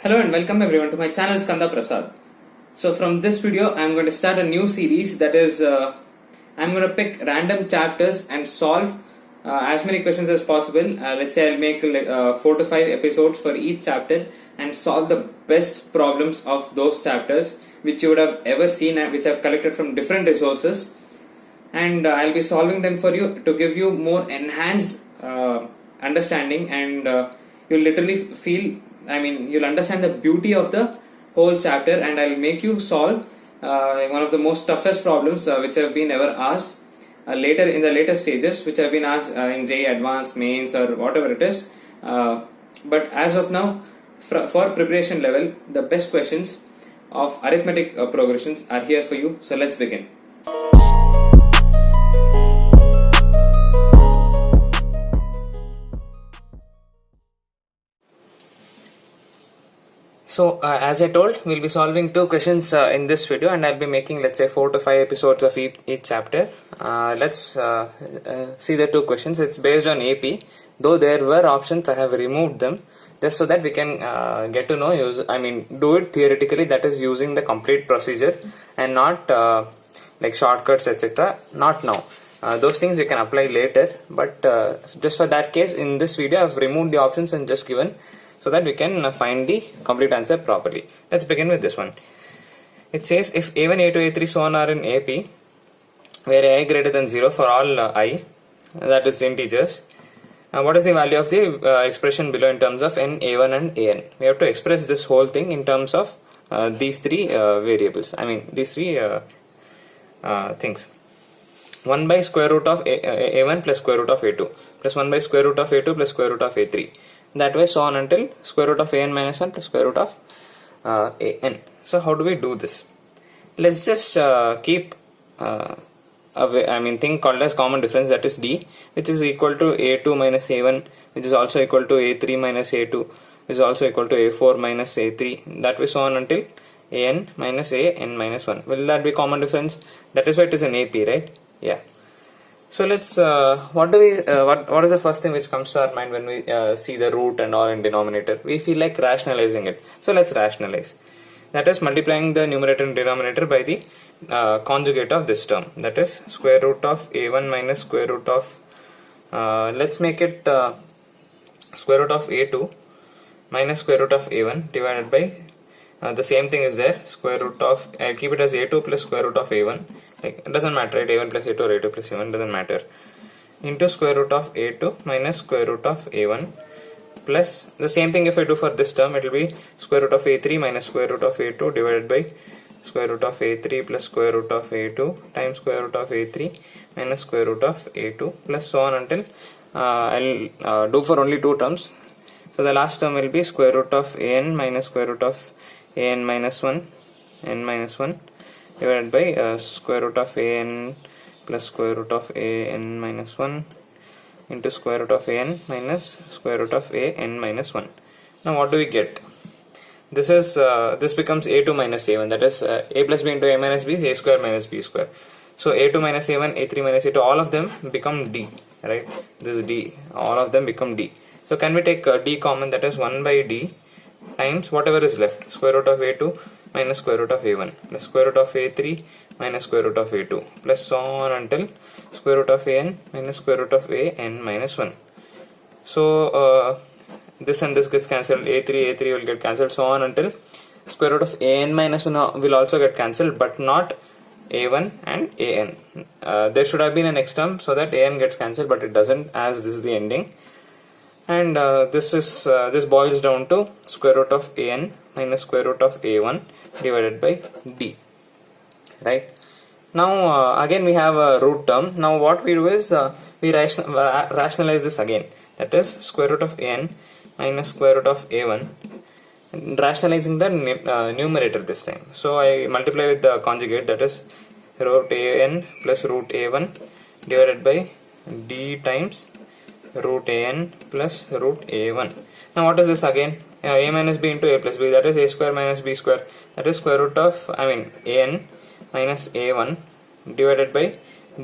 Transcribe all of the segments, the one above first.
Hello and welcome everyone to my channel Skanda Prasad. So from this video I am going to start a new series, that is I am going to pick random chapters and solve as many questions as possible. Let's say I'll make 4 to 5 episodes for each chapter and solve the best problems of those chapters which you would have ever seen and which I have collected from different resources, and I'll be solving them for you to give you more enhanced understanding, and you'll literally you'll understand the beauty of the whole chapter, and I'll make you solve one of the most toughest problems which have been ever asked later in the later stages, which have been asked in JEE Advanced, Mains, or whatever it is. But as of now, for preparation level, the best questions of arithmetic progressions are here for you. So let's begin. So as I told, we'll be solving 2 questions in this video, and I'll be making, let's say, 4 to 5 episodes of each chapter. Let's see the 2 questions. It's based on AP. Though there were options, I have removed them just so that we can get to know do it theoretically, that is using the complete procedure and not like shortcuts, etc. Not now. Those things we can apply later, but just for that case, in this video I've removed the options and just given so that we can find the complete answer properly. Let's begin with this one. It says if A1, A2, A3, so on are in AP, where A greater than 0 for all I, that is integers, what is the value of the expression below in terms of n, A1 and An? We have to express this whole thing in terms of these 3 variables, these 3 things. 1 by square root of A1 plus square root of A2 plus 1 by square root of A2 plus square root of A3. That way, so on until square root of An minus 1 plus square root of An. So how do we do this? Let's just keep thing called as common difference, that is D, which is equal to A2 minus A1, which is also equal to A3 minus A2, which is also equal to A4 minus A3. That way, so on until An minus An minus 1. Will that be common difference? That is why it is an AP, right? Yeah. So let's what is the first thing which comes to our mind when we see the root and all in denominator? We feel like rationalizing it. So let's rationalize. That is multiplying the numerator and denominator by the conjugate of this term. That is square root of A1 minus square root of let's make it square root of A2 minus square root of A1 divided by the same thing is there, square root of, I'll keep it as A2 plus square root of A1, like it doesn't matter, right? A1 plus A2 or A2 plus A1 doesn't matter, into square root of A2 minus square root of A1 plus the same thing if I do for this term, it will be square root of A3 minus square root of A2 divided by square root of A3 plus square root of A2 times square root of A3 minus square root of A2 plus so on until I'll do for only 2 terms. So the last term will be square root of An minus square root of An minus 1 divided by square root of An plus square root of An minus 1 into square root of An minus square root of An minus 1. Now what do we get? This is this becomes A2 minus A1, that is A plus B into A minus B is A square minus B square. So A2 minus A1, A3 minus A2, all of them become D, right? This is D, all of them become D. So can we take D common, that is 1 by D times whatever is left, square root of A2 minus square root of A1 plus square root of A3 minus square root of A2 plus so on until square root of An minus square root of An minus 1. So this and this gets cancelled, A3 will get cancelled, so on until square root of An minus 1 will also get cancelled, but not A1 and An. There should have been an next term so that An gets cancelled, but it doesn't, as this is the ending. And this boils down to square root of An minus square root of A1 divided by D, right? Now again we have a root term. Now what we do is we rationalize this again, that is square root of An minus square root of A1, rationalizing the numerator this time. So I multiply with the conjugate, that is root An plus root A1 divided by D times root An plus root A1. Now what is this again? A minus B into A plus B, that is A square minus B square, that is square root of An minus A1 divided by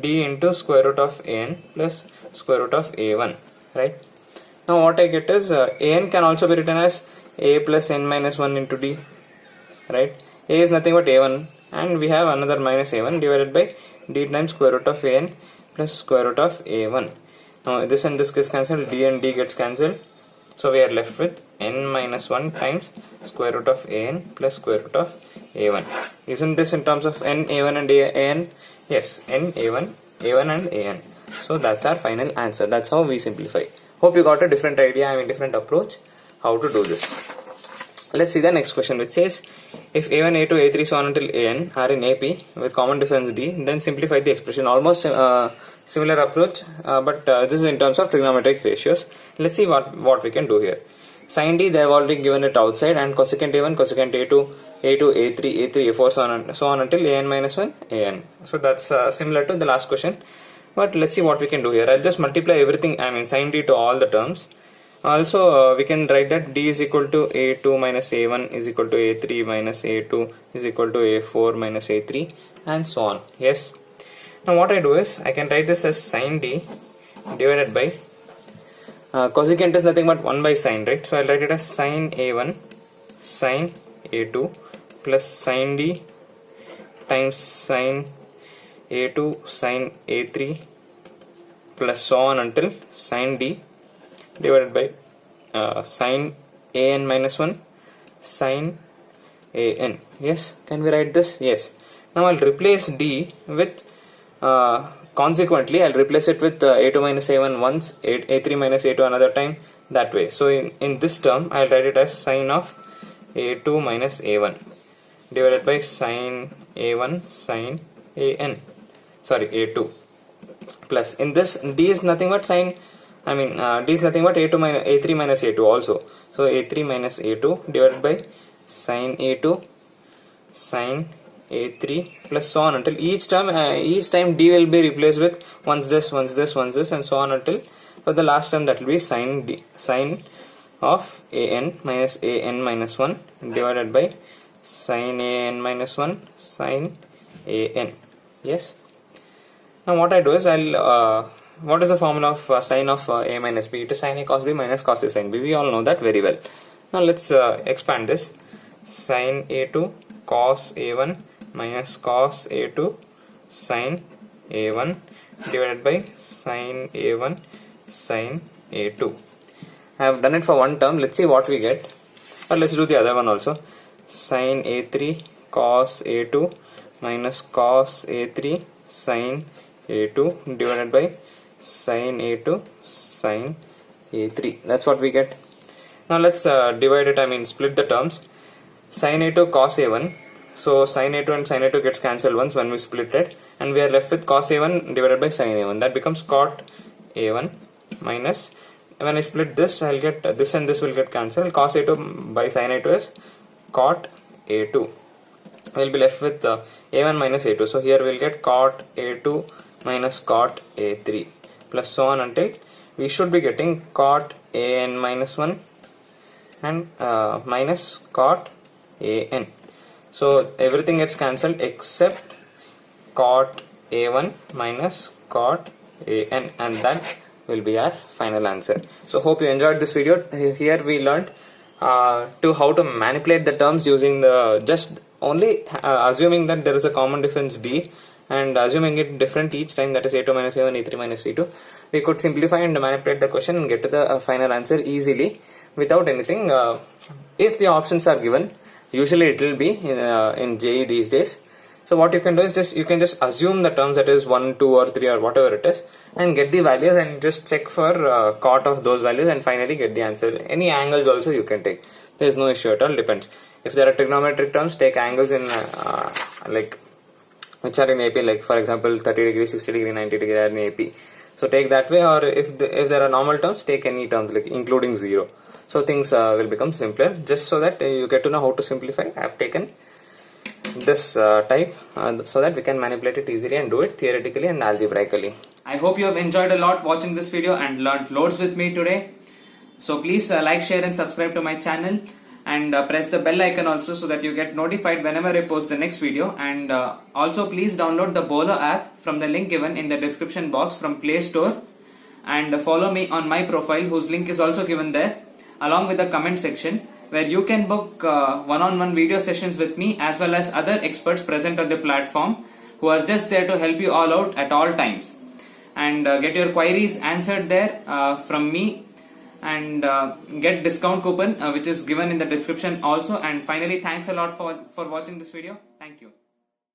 D into square root of An plus square root of A1, right? Now what I get is an can also be written as a plus n minus 1 into d, right? A is nothing but a1 and we have another minus a1 divided by d times square root of an plus square root of a1. Now this and this gets cancelled, d and d gets cancelled, so we are left with n minus 1 times square root of an plus square root of a1. Isn't this in terms of n, a1 and an? Yes, n, a1 and an. So that's our final answer. That's how we simplify. Hope you got a different idea, different approach how to do this. Let's see the next question, which says if a1, a2, a3, so on until an are in AP with common difference d, then simplify the expression. Almost similar approach, but this is in terms of trigonometric ratios. Let's see what we can do here. Sin d, they have already given it outside, and cosecant a1, cosecant a2, a2, a3, a4, so on until an minus 1, an. So that's similar to the last question. But let's see what we can do here. I'll just multiply everything, sin d to all the terms. Also, we can write that d is equal to a2 minus a1 is equal to a3 minus a2 is equal to a4 minus a3 and so on. Yes. Now what I do is, I can write this as sin d divided by cosecant is nothing but 1 by sin, right? So I'll write it as sin a1 sin a2 plus sin d times sin a2 sin a3 plus so on until sin d divided by sin an minus 1 sin an. Yes, can we write this? Yes. Now I'll replace d with consequently I'll replace it with a2 minus a1 once, a3 minus a2 another time, that way. So in this term I'll write it as sin of a2 minus a1 divided by sin a1 sin an, sorry, a2, plus in this d is nothing but sin, d is nothing but a2 minus a3 minus a2 also. So a3 minus a2 divided by sin a2 sin a3 plus so on until each time d will be replaced with once this and so on until for the last term that will be sin of an minus 1 divided by sin an minus 1 sin an. Yes. Now what I do is what is the formula of sin of a minus b? It is sin a cos b minus cos a sin b. We all know that very well. Now let's expand this. Sin a2 cos a1 minus cos a2 sin a1 divided by sin a1 sin a2. I have done it for one term. Let's see what we get. Or let's do the other one also. Sin a3 cos a2 minus cos a3 sin a2 divided by sin a2 sin a3. That's what we get. Now let's divide it, split the terms. Sin a2 cos a1. So sin a2 and sin a2 gets cancelled once when we split it, and we are left with cos a1 divided by sin a1. That becomes cot a1 minus, when I split this, I'll get this and this will get cancelled. Cos a2 by sin a2 is cot a2. We'll be left with a1 minus a2. So here we'll get cot a2 minus cot a3 plus so on until we should be getting cot an minus 1 and minus cot an. So everything gets cancelled except cot a1 minus cot an, and that will be our final answer. So hope you enjoyed this video. Here we learned to how to manipulate the terms using the just only assuming that there is a common difference d and assuming it different each time, that is a2 minus a1, a3 minus a2. We could simplify and manipulate the question and get to the final answer easily without anything. If the options are given, usually it will be in JEE these days. So what you can do is you can just assume the terms, that is 1, 2 or 3 or whatever it is, and get the values and just check for cot of those values and finally get the answer. Any angles also you can take. There is no issue at all, depends. If there are trigonometric terms, take angles in which are in AP, like for example 30 degree, 60 degree, 90 degree are in AP. So take that way, or if there are normal terms, take any terms like including 0. So things will become simpler. Just so that you get to know how to simplify, I have taken this type so that we can manipulate it easily and do it theoretically and algebraically. I hope you have enjoyed a lot watching this video and learned loads with me today. So please like, share and subscribe to my channel, and press the bell icon also so that you get notified whenever I post the next video. And also please download the Bolo app from the link given in the description box from Play Store, and follow me on my profile whose link is also given there along with the comment section. where you can book one-on-one video sessions with me as well as other experts present on the platform who are just there to help you all out at all times, and get your queries answered there from me, and get discount coupon which is given in the description also. And finally, thanks a lot for watching this video. Thank you.